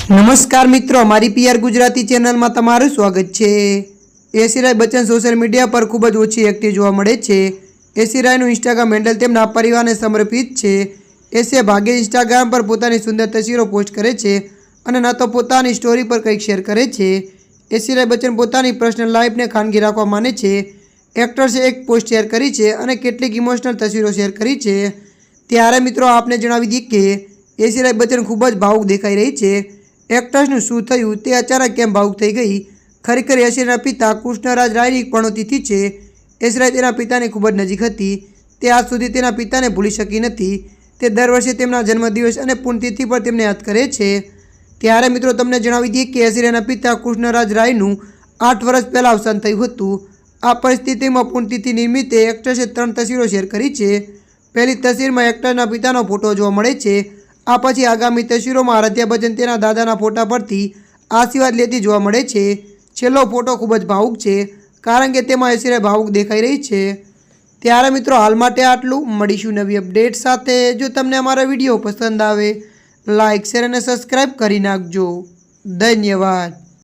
नमस्कार मित्रों, मारी पीआर गुजराती चेनल में तमारुं स्वागत है। AC Rai Bachchan social media पर खूब ज ओછી एक्टिव जोवा मळे छे। एसी रायનું इंस्टाग्राम हेन्डल તેમના પરિવારને સમર્પિત છે। એસીએ ભાગ્યે इंस्टाग्राम पर પોતાની સુંદર તસવીરો પોસ્ટ કરે છે અને ન તો પોતાની સ્ટોરી પર કંઈક શેર કરે છે। એસી રાય બચ્ચન પોતાની પર્સનલ લાઈફને ખાનગી રાખવા માને છે। એક્ટર્સે એક પોસ્ટ શેર કરી છે અને કેટલીક ઇમોશનલ તસવીરો શેર કરી છે। ત્યારે મિત્રો આપને જણાવી દઈએ કે એસી રાય બચ્ચન ખૂબ જ ભાવુક દેખાઈ રહી છે। एक्टर्सનું શું થયું તે અચાનક કેમ ભાવુક થઈ ગઈ? ખરેખર એસીના પિતા કૃષ્ણરાજ રાયની પુણ્યતિથિ છે। એસી રાય તેના પિતાની ખૂબ જ નજીક હતી। તે આજ સુધી તેના પિતાને ભૂલી શકી નથી। તે દર વર્ષે તેમના જન્મદિવસ અને પુણ્યતિથિ પર તેમને યાદ કરે છે। ત્યારે મિત્રો તમને જણાવી દઈએ કે એસી રાયના પિતા કૃષ્ણરાજ રાયનું 8 વર્ષ પહેલાં અવસાન થયું હતું। આ પરિસ્થિતિમાં પુણ્યતિથિ નિમિત્તે એક્ટર્સે 3 તસવીરો શેર કરી છે। પહેલી તસવીરમાં એક્ટરના પિતાનો ફોટો જોવા મળે છે। आ पछी आगामी तस्वीरों में आराध्या बच्चन तेना दादाना फोटा परथी आशीर्वाद लेती जोवा मळे छे। छेल्लो फोटो खूब ज भावुक छे कारण के तेमां एसी राय भावुक देखाई रही छे। त्यारे मित्रों हाल माटे आटलुं। मळीशुं नवी अपडेट साथे। जो तमने अमारा विडियो पसंद आवे लाइक शेर अने सब्सक्राइब करी नाखजो। धन्यवाद।